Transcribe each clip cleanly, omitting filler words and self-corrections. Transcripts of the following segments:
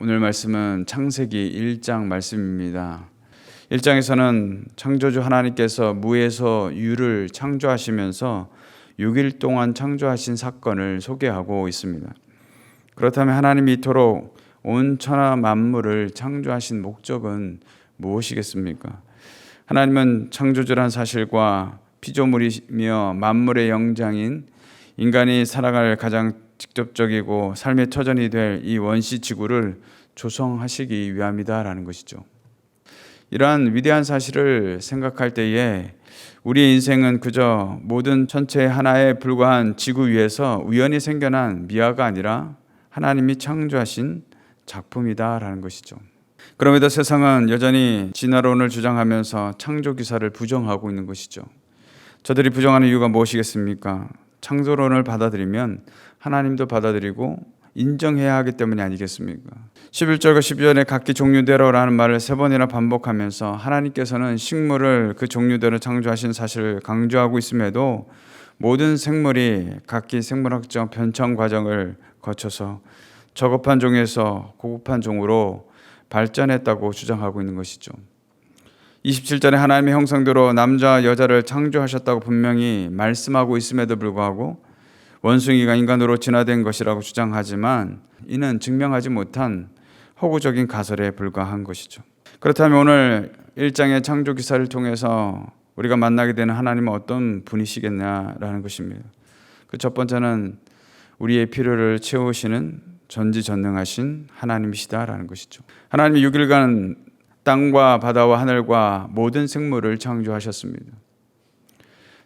오늘 말씀은 창세기 1장 말씀입니다. 1장에서는 창조주 하나님께서 무에서 유를 창조하시면서 6일 동안 창조하신 사건을 소개하고 있습니다. 그렇다면 하나님이 이토록 온 천하 만물을 창조하신 목적은 무엇이겠습니까? 하나님은 창조주란 사실과 피조물이며 만물의 영장인 인간이 살아갈 가장 직접적이고 삶의 터전이 될 이 원시 지구를 조성하시기 위함이다라는 것이죠. 이러한 위대한 사실을 생각할 때에 우리의 인생은 그저 모든 천체 하나에 불과한 지구 위에서 우연히 생겨난 미화가 아니라 하나님이 창조하신 작품이다라는 것이죠. 그럼에도 세상은 여전히 진화론을 주장하면서 창조 기사를 부정하고 있는 것이죠. 저들이 부정하는 이유가 무엇이겠습니까? 창조론을 받아들이면 하나님도 받아들이고 인정해야 하기 때문이 아니겠습니까? 11절과 12절에 각기 종류대로라는 말을 3번이나 반복하면서 하나님께서는 식물을 그 종류대로 창조하신 사실을 강조하고 있음에도 모든 생물이 각기 생물학적 변천 과정을 거쳐서 저급한 종에서 고급한 종으로 발전했다고 주장하고 있는 것이죠. 27절에 하나님의 형상대로 남자와 여자를 창조하셨다고 분명히 말씀하고 있음에도 불구하고 원숭이가 인간으로 진화된 것이라고 주장하지만 이는 증명하지 못한 허구적인 가설에 불과한 것이죠. 그렇다면 오늘 1장의 창조 기사를 통해서 우리가 만나게 되는 하나님은 어떤 분이시겠냐라는 것입니다. 그 첫 번째는 우리의 필요를 채우시는 전지전능하신 하나님이시다라는 것이죠. 하나님이 6일간 땅과 바다와 하늘과 모든 생물을 창조하셨습니다.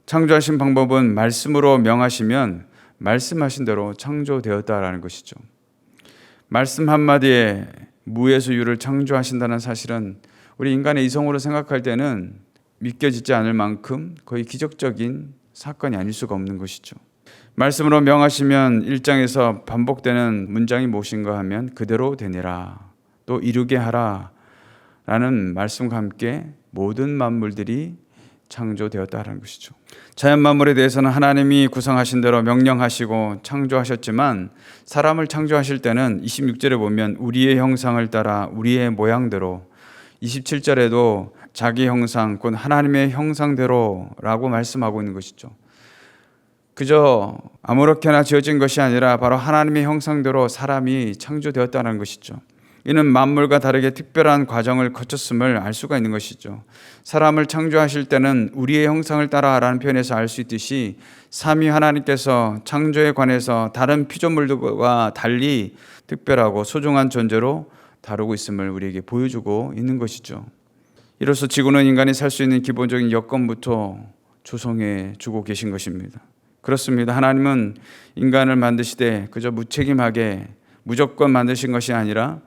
창조하신 방법은 말씀으로 명하시면 말씀하신 대로 창조되었다라는 것이죠. 말씀 한마디에 무에서 유를 창조하신다는 사실은 우리 인간의 이성으로 생각할 때는 믿겨지지 않을 만큼 거의 기적적인 사건이 아닐 수가 없는 것이죠. 말씀으로 명하시면 1장에서 반복되는 문장이 무엇인가 하면 그대로 되니라, 또 이루게 하라 라는 말씀과 함께 모든 만물들이 창조되었다는 것이죠. 자연 만물에 대해서는 하나님이 구성하신 대로 명령하시고 창조하셨지만 사람을 창조하실 때는 26절에 보면 우리의 형상을 따라 우리의 모양대로, 27절에도 자기 형상 곧 하나님의 형상대로라고 말씀하고 있는 것이죠. 그저 아무렇게나 지어진 것이 아니라 바로 하나님의 형상대로 사람이 창조되었다는 것이죠. 이는 만물과 다르게 특별한 과정을 거쳤음을 알 수가 있는 것이죠. 사람을 창조하실 때는 우리의 형상을 따라라는 표현에서 알 수 있듯이 삼위 하나님께서 창조에 관해서 다른 피조물들과 달리 특별하고 소중한 존재로 다루고 있음을 우리에게 보여주고 있는 것이죠. 이로써 지구는 인간이 살 수 있는 기본적인 여건부터 조성해 주고 계신 것입니다. 그렇습니다. 하나님은 인간을 만드시되 그저 무책임하게 무조건 만드신 것이 아니라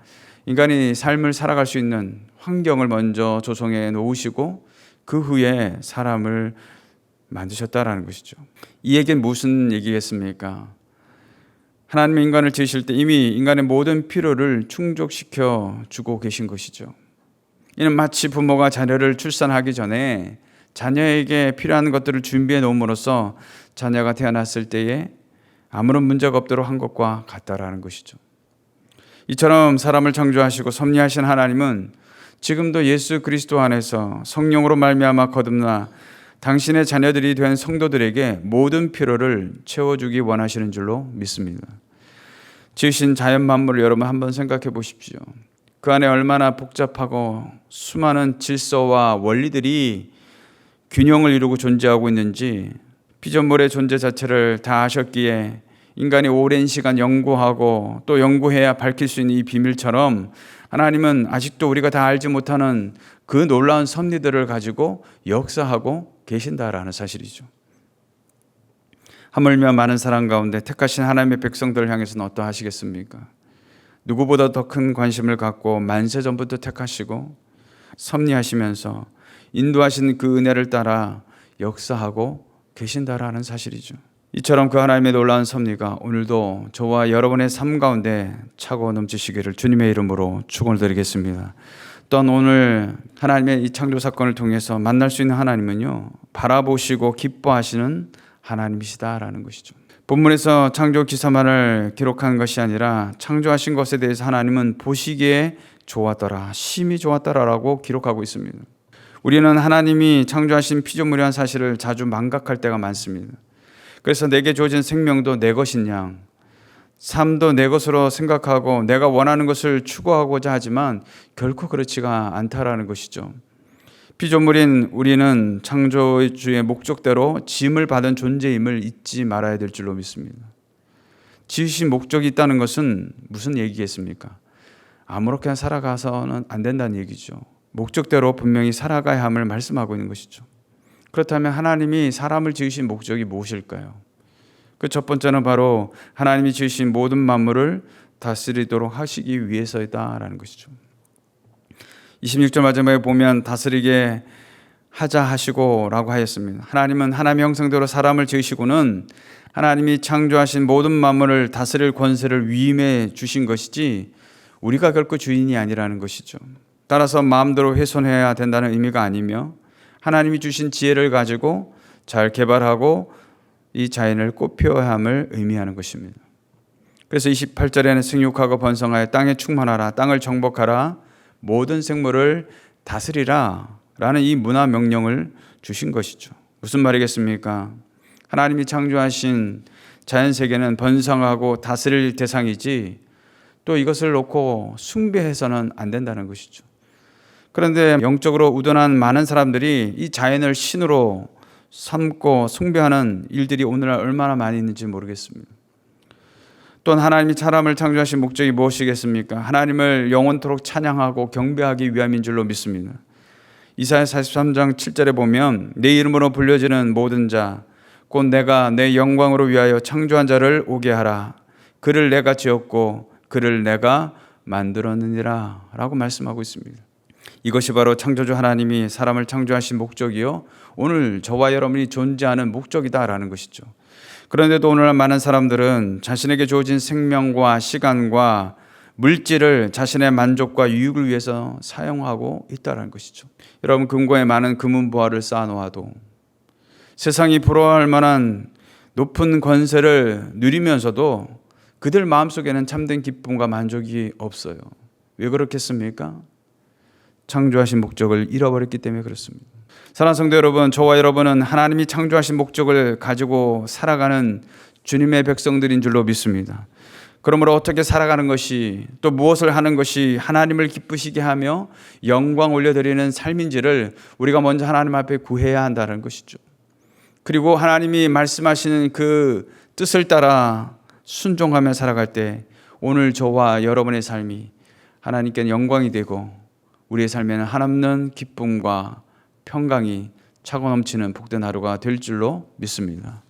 인간이 삶을 살아갈 수 있는 환경을 먼저 조성해 놓으시고 그 후에 사람을 만드셨다라는 것이죠. 이 얘기는 무슨 얘기겠습니까? 하나님이 인간을 지으실 때 이미 인간의 모든 필요를 충족시켜 주고 계신 것이죠. 이는 마치 부모가 자녀를 출산하기 전에 자녀에게 필요한 것들을 준비해 놓음으로써 자녀가 태어났을 때에 아무런 문제가 없도록 한 것과 같다라는 것이죠. 이처럼 사람을 창조하시고 섭리하신 하나님은 지금도 예수 그리스도 안에서 성령으로 말미암아 거듭나 당신의 자녀들이 된 성도들에게 모든 필요를 채워주기 원하시는 줄로 믿습니다. 지으신 자연 만물을 여러분 한번 생각해 보십시오. 그 안에 얼마나 복잡하고 수많은 질서와 원리들이 균형을 이루고 존재하고 있는지 피조물의 존재 자체를 다 아셨기에 인간이 오랜 시간 연구하고 또 연구해야 밝힐 수 있는 이 비밀처럼 하나님은 아직도 우리가 다 알지 못하는 그 놀라운 섭리들을 가지고 역사하고 계신다라는 사실이죠. 하물며 많은 사람 가운데 택하신 하나님의 백성들을 향해서는 어떠하시겠습니까? 누구보다 더 큰 관심을 갖고 만세전부터 택하시고 섭리하시면서 인도하신 그 은혜를 따라 역사하고 계신다라는 사실이죠. 이처럼 그 하나님의 놀라운 섭리가 오늘도 저와 여러분의 삶 가운데 차고 넘치시기를 주님의 이름으로 축원을 드리겠습니다. 또한 오늘 하나님의 이 창조 사건을 통해서 만날 수 있는 하나님은요, 바라보시고 기뻐하시는 하나님이시다라는 것이죠. 본문에서 창조 기사만을 기록한 것이 아니라 창조하신 것에 대해서 하나님은 보시기에 좋았더라, 심히 좋았더라라고 기록하고 있습니다. 우리는 하나님이 창조하신 피조물이라는 사실을 자주 망각할 때가 많습니다. 그래서 내게 주어진 생명도 내 것인 양, 삶도 내 것으로 생각하고 내가 원하는 것을 추구하고자 하지만 결코 그렇지가 않다라는 것이죠. 피조물인 우리는 창조주의 목적대로 지음을 받은 존재임을 잊지 말아야 될 줄로 믿습니다. 지으신 목적이 있다는 것은 무슨 얘기겠습니까? 아무렇게나 살아가서는 안 된다는 얘기죠. 목적대로 분명히 살아가야 함을 말씀하고 있는 것이죠. 그렇다면 하나님이 사람을 지으신 목적이 무엇일까요? 그 첫 번째는 바로 하나님이 지으신 모든 만물을 다스리도록 하시기 위해서이다라는 것이죠. 26절 마지막에 보면 다스리게 하자 하시고 라고 하였습니다. 하나님은 하나님의 형상대로 사람을 지으시고는 하나님이 창조하신 모든 만물을 다스릴 권세를 위임해 주신 것이지 우리가 결코 주인이 아니라는 것이죠. 따라서 마음대로 훼손해야 된다는 의미가 아니며 하나님이 주신 지혜를 가지고 잘 개발하고 이 자연을 꽃피워야 함을 의미하는 것입니다. 그래서 28절에는 생육하고 번성하여 땅에 충만하라, 땅을 정복하라, 모든 생물을 다스리라 라는 이 문화 명령을 주신 것이죠. 무슨 말이겠습니까? 하나님이 창조하신 자연세계는 번성하고 다스릴 대상이지 또 이것을 놓고 숭배해서는 안 된다는 것이죠. 그런데 영적으로 우둔한 많은 사람들이 이 자연을 신으로 삼고 숭배하는 일들이 오늘날 얼마나 많이 있는지 모르겠습니다. 또한 하나님이 사람을 창조하신 목적이 무엇이겠습니까? 하나님을 영원토록 찬양하고 경배하기 위함인 줄로 믿습니다. 이사야 43장 7절에 보면 내 이름으로 불려지는 모든 자 곧 내가 내 영광으로 위하여 창조한 자를 오게 하라. 그를 내가 지었고 그를 내가 만들었느니라 라고 말씀하고 있습니다. 이것이 바로 창조주 하나님이 사람을 창조하신 목적이요 오늘 저와 여러분이 존재하는 목적이다라는 것이죠. 그런데도 오늘날 많은 사람들은 자신에게 주어진 생명과 시간과 물질을 자신의 만족과 유익을 위해서 사용하고 있다는 것이죠. 여러분, 금고에 많은 금은보화를 쌓아놓아도 세상이 부러워할 만한 높은 권세를 누리면서도 그들 마음속에는 참된 기쁨과 만족이 없어요. 왜 그렇겠습니까? 창조하신 목적을 잃어버렸기 때문에 그렇습니다. 사랑하는 성도 여러분, 저와 여러분은 하나님이 창조하신 목적을 가지고 살아가는 주님의 백성들인 줄로 믿습니다. 그러므로 어떻게 살아가는 것이 또 무엇을 하는 것이 하나님을 기쁘시게 하며 영광 올려드리는 삶인지를 우리가 먼저 하나님 앞에 구해야 한다는 것이죠. 그리고 하나님이 말씀하시는 그 뜻을 따라 순종하며 살아갈 때 오늘 저와 여러분의 삶이 하나님께 영광이 되고 우리의 삶에는 한없는 기쁨과 평강이 차고 넘치는 복된 하루가 될 줄로 믿습니다.